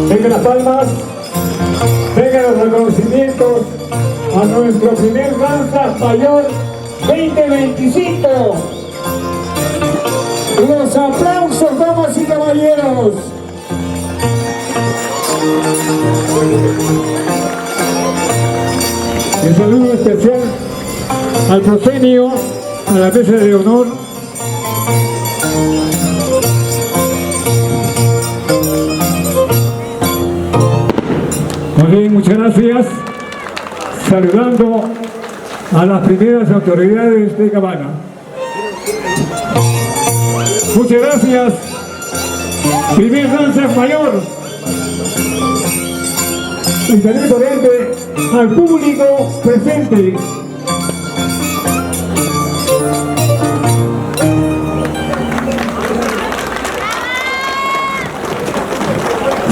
Vengan las palmas, vengan los reconocimientos a nuestro primer danza mayor 2025. Los aplausos, damas y caballeros. Un saludo especial al proscenio, a la mesa de honor. Muy bien, muchas gracias. Saludando a las primeras autoridades de Cabana. Muchas gracias. Primer danza mayor. Y también por ende al público presente.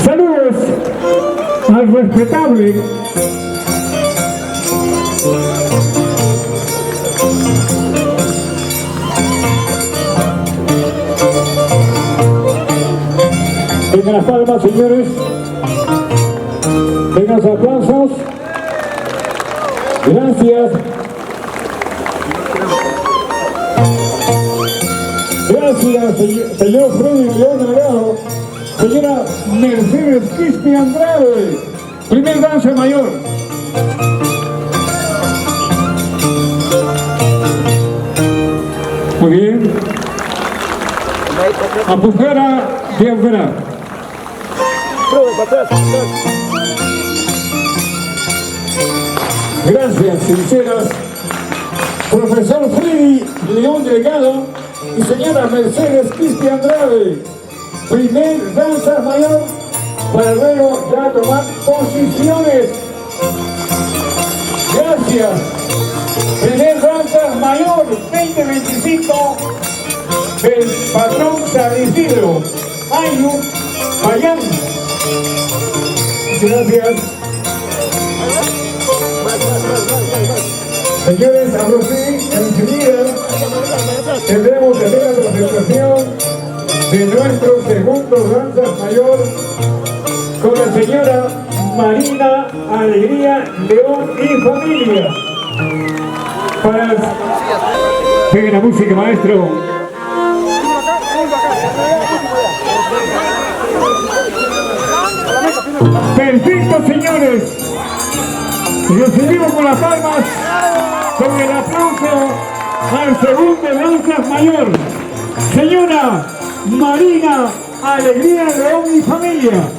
Saludos al respetable vengan las palmas, señores. Vengan los aplausos. Gracias. Gracias, señor Freddy León Delgado. Señora Mercedes Quispe Andrade. Primer danza mayor. Muy bien. Apujera de afuera. Gracias, sinceras. Profesor Freddy León Delgado y señora Mercedes Quispe Andrade. Primer danza mayor para luego ya tomar posiciones. Gracias. Primer danza mayor 2025 del patrón San Isidro, Ayu, Payán. Muchas gracias. Señores, ahora sí, enseguida tendremos que hacer la presentación de nuestro segundo danza mayor con la señora Marina Alegría León y familia. Para pegue la música, maestro. Perfecto, señores. Recibimos con las palmas, con el aplauso al segundo danza mayor, señora Marina Alegría León y familia.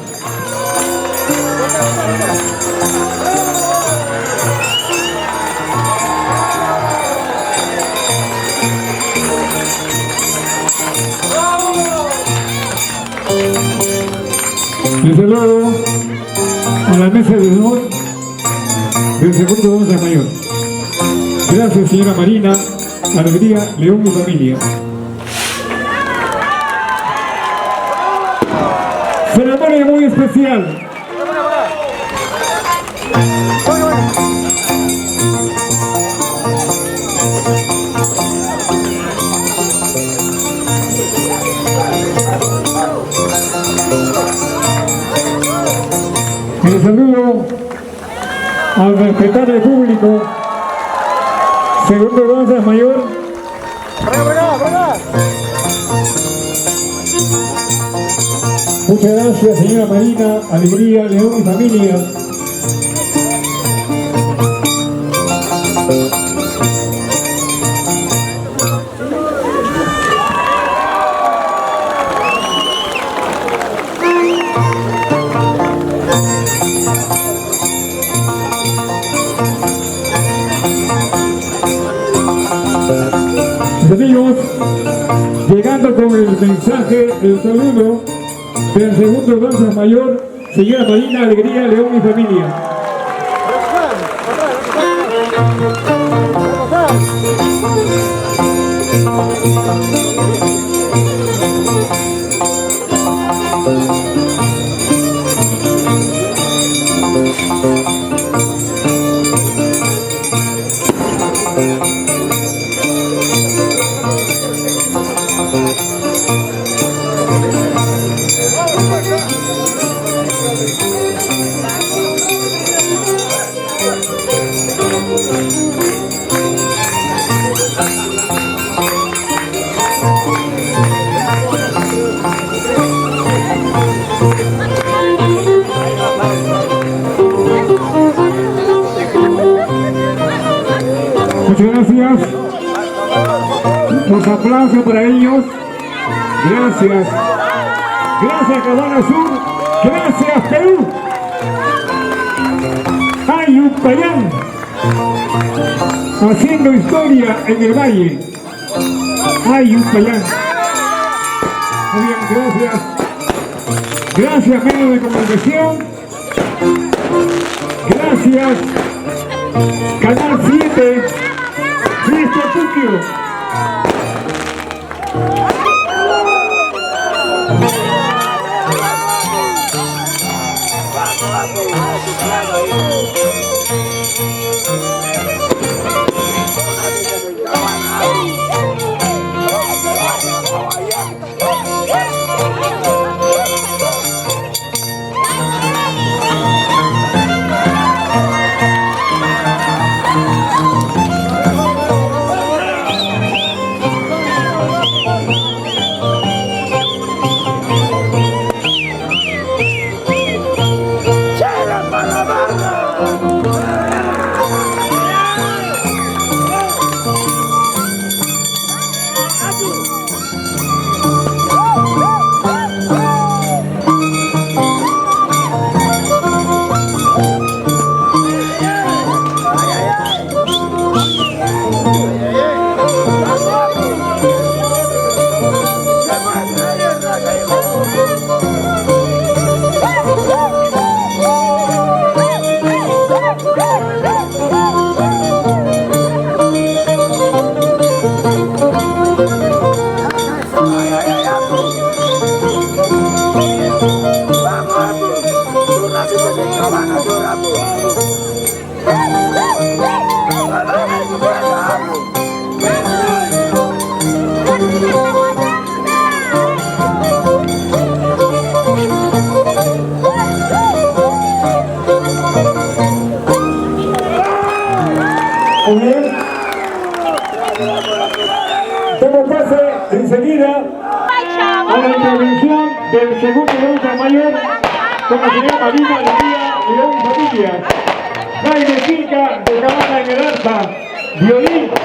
Les saludo a la mesa de honor del segundo danza mayor. Gracias, señora Marina Alegría León y familia. Ceremonia muy especial. Les saludo al respetable público. Segundo danza mayor. Muchas gracias, señora Marina Alegría León y familia. Amigos, llegando con el mensaje, el saludo del segundo danza mayor, señora Marina Alegría León y familia. Muchas gracias. Los aplausos para ellos. Gracias. Gracias, Cabana Sur. Gracias, Perú. Ayupayán. Haciendo historia en el valle. Ayupayán. Muy bien, gracias. Gracias, medios de comunicación. Gracias, Canal 7, Cristo Tokio. Muy bien. Demos pase enseguida a la intervención del segundo adulto mayor con la señora Marina Alegría León y Familia. Jaime Quilca de Cabana en el Alta. Violín, 5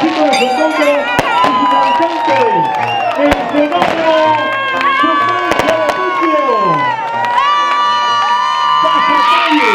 chicos de su nombre y su cantante, el fenómeno Sustancia de Tokio. Pasacalle.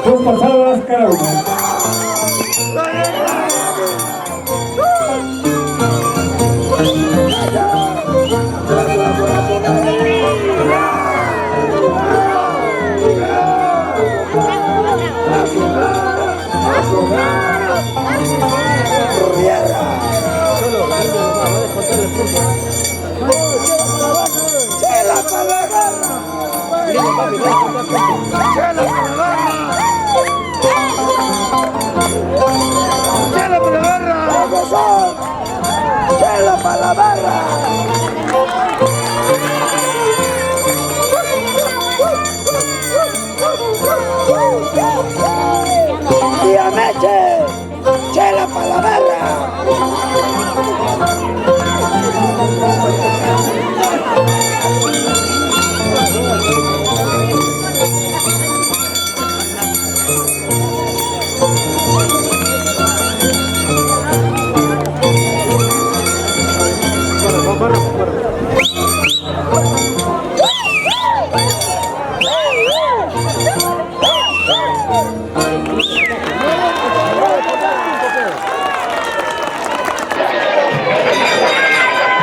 Dos pasadas cada una. ¡Chela para la garra! ¡Chela para la garra! ¡Chela para la garra!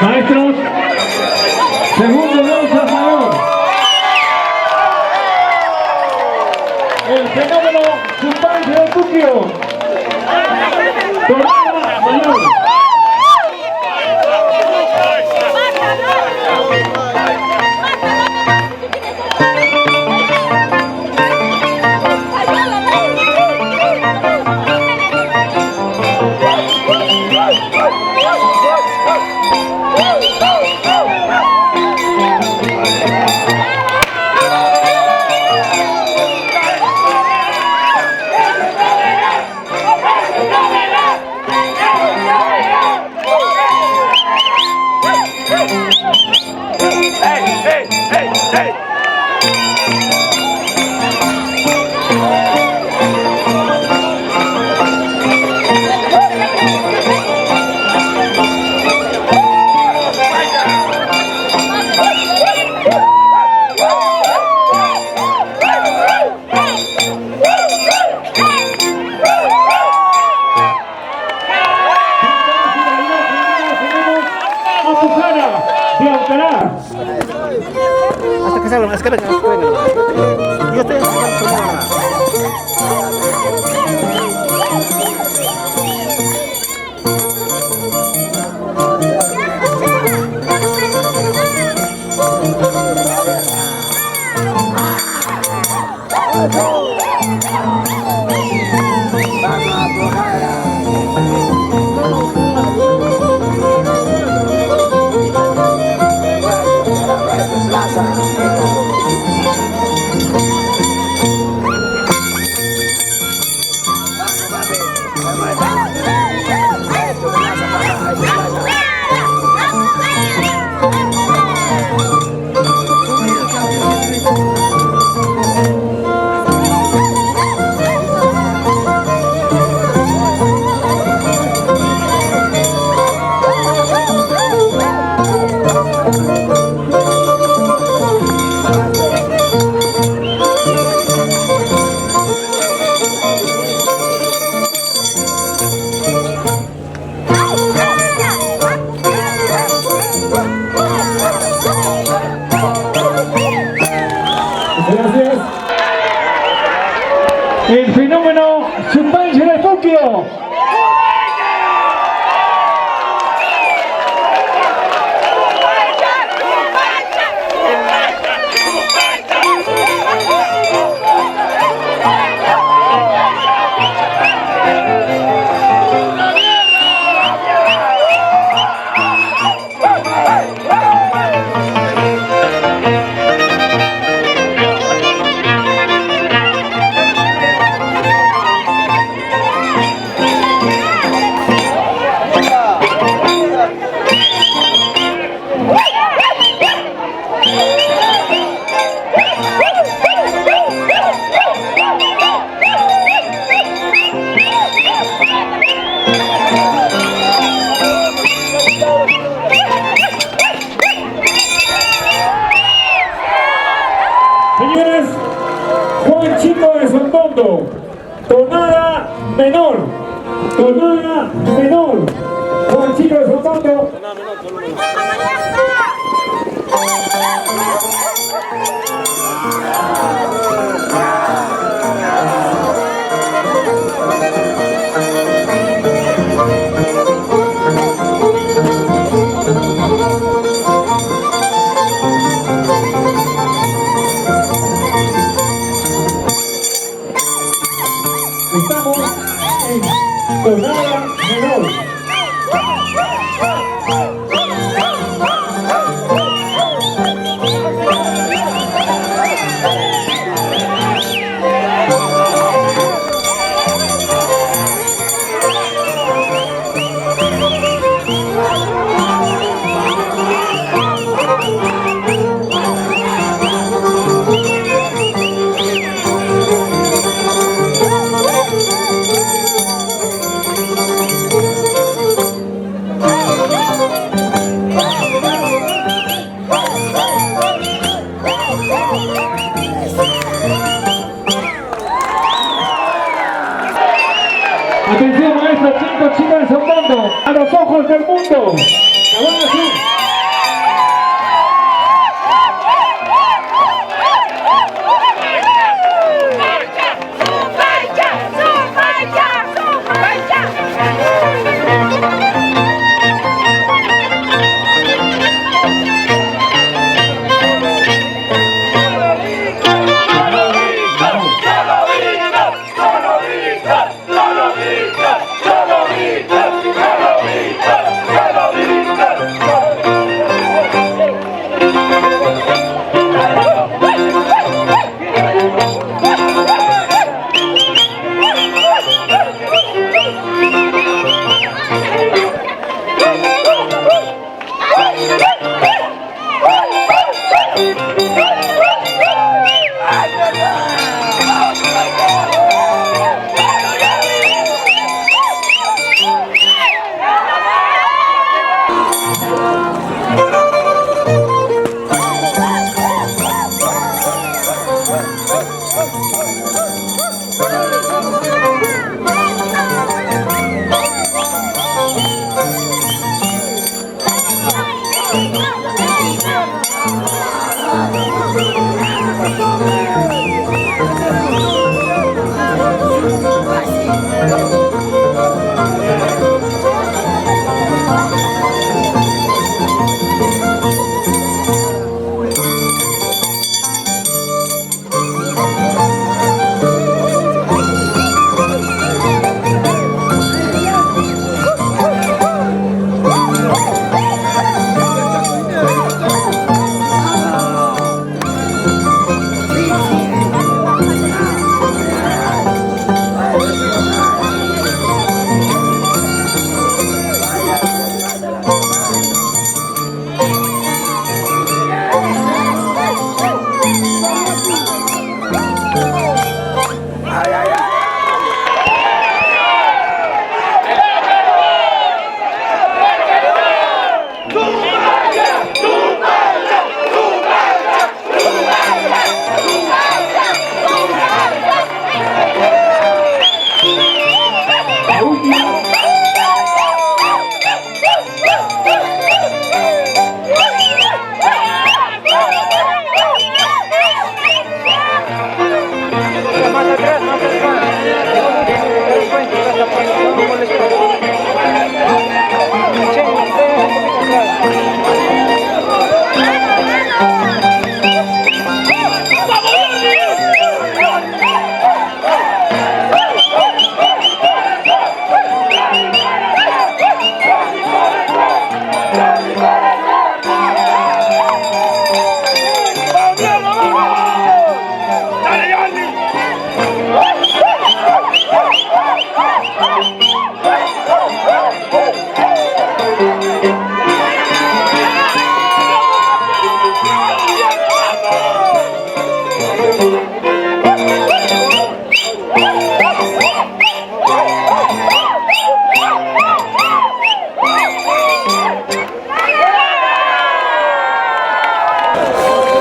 Maestros, segundo danza mayor. El fenómeno Suspense de Tokio. Tornada mayor. Hasta que salgan, hasta que vengan. Yo estoy Gracias. El fenómeno Suspense de Tokio. Señores, Juan Chico de Sondondo, tonada menor, tonada menor, Juan Chico de Sondondo. Estamos en tonada menor. Atención maestro, chicos, chicas, Sondondo, a los ojos Caballos del Mundo. Caballos Azul.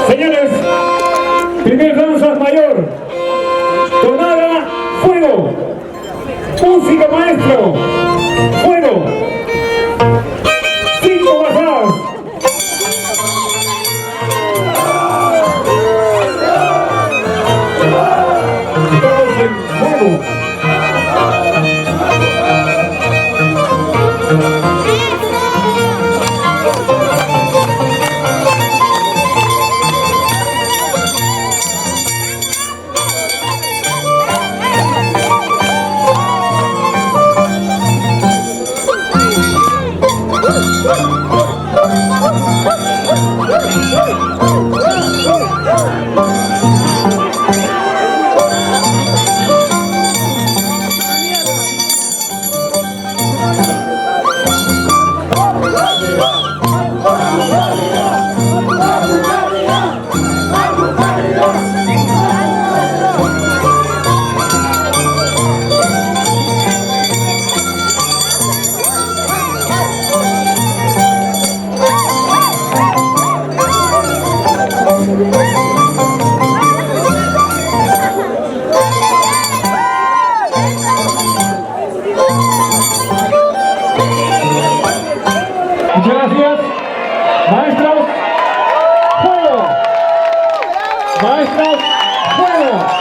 Señores, primer danza mayor, tonada, fuego, música maestro, fuego, 5 basadas. Todos en fuego. Gracias. Maestros, fuego. Maestros, fuego.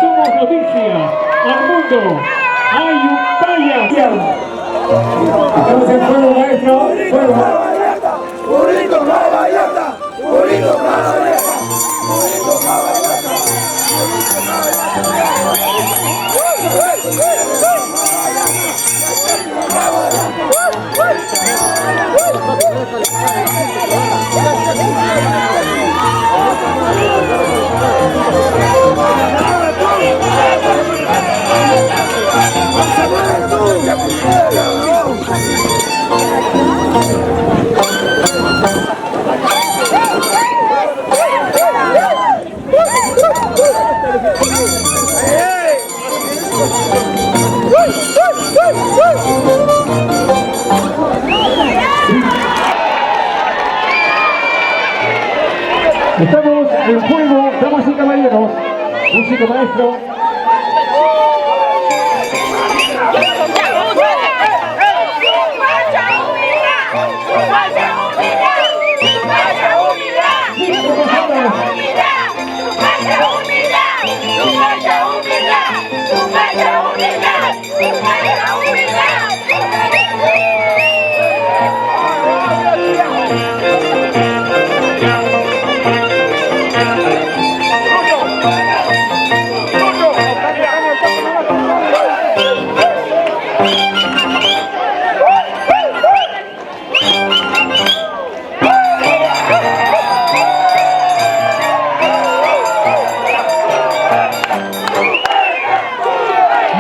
Somos noticia al mundo. Ayutthaya. Estamos en fuego, maestro. Fuego. Burrito caballata, burrito caballata, burrito caballata, burrito Estamos en fuego, damas y caballeros. Música, maestro.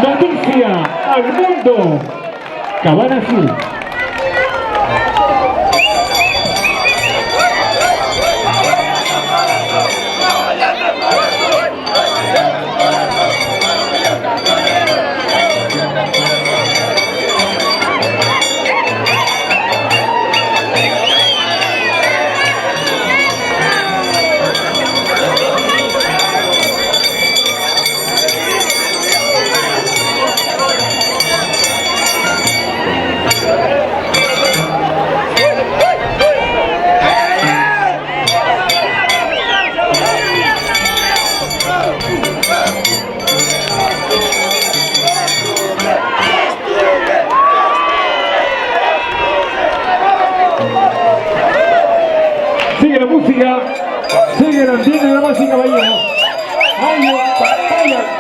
Noticia al mundo. Cabana Azul. Sigue la música, sigue el ambiente, damas y caballeros. Ayutthaya.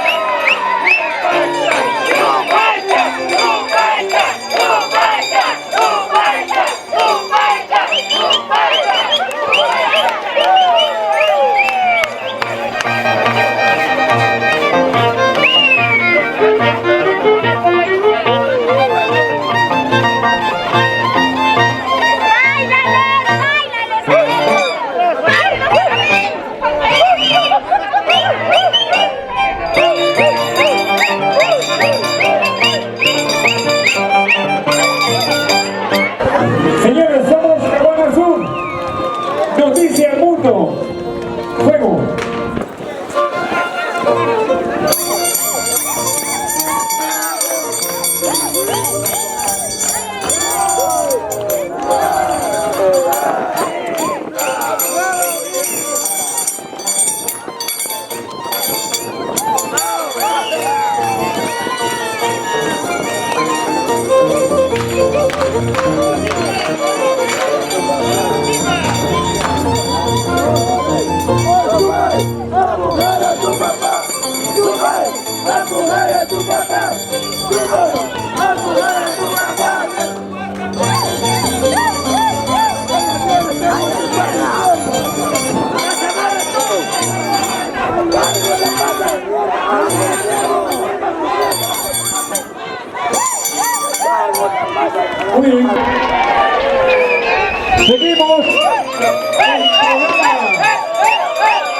Seguimos el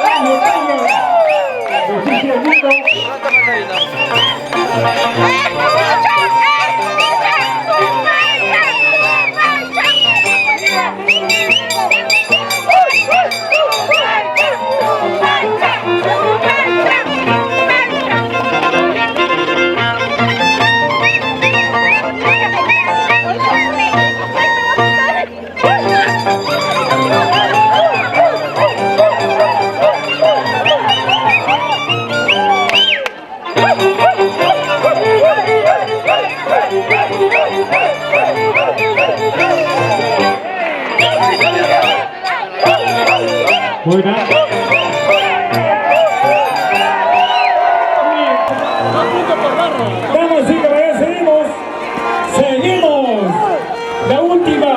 programa local de Justicia del Mundo. Buena. Vamos y caballeros, seguimos. La última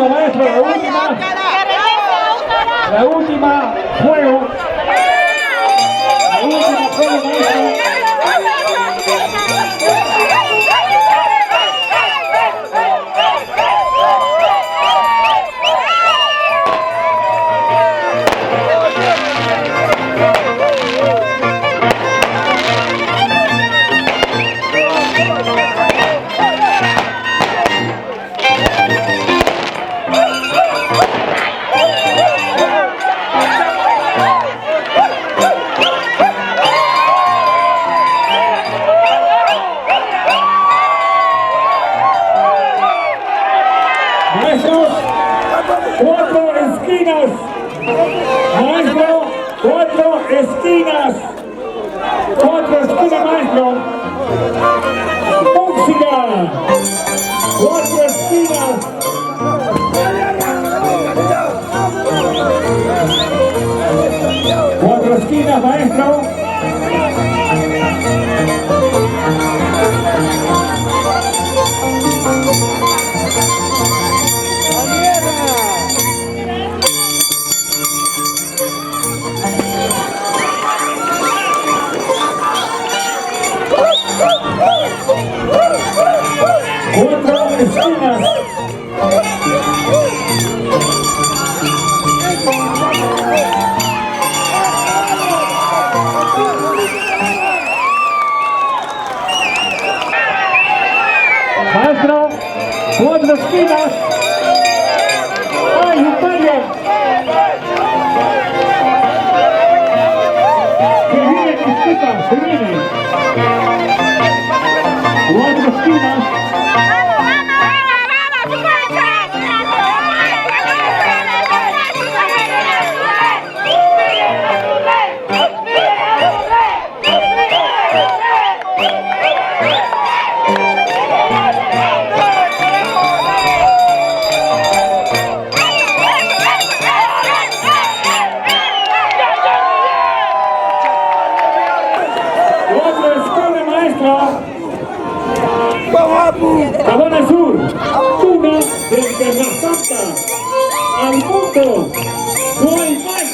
maestra, la última. La última juego. La última juego, maestro. Maestros, 4 esquinas. Maestro, 4 esquinas. 4 esquinas, maestro. Música. 4 esquinas. Cuatro esquinas, maestro. Cuatro esquinas. Maestro, 4 esquinas. ¡Ay, un fallo! Se viene, disculpa, se viene. 4 esquinas. Habana Sur, una desde la Santa al mundo, no hay más.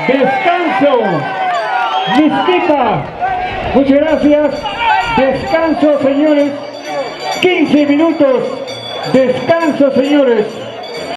Descanso. Mezquita. Muchas gracias. Descanso, señores. 15 minutos. Descanso, señores.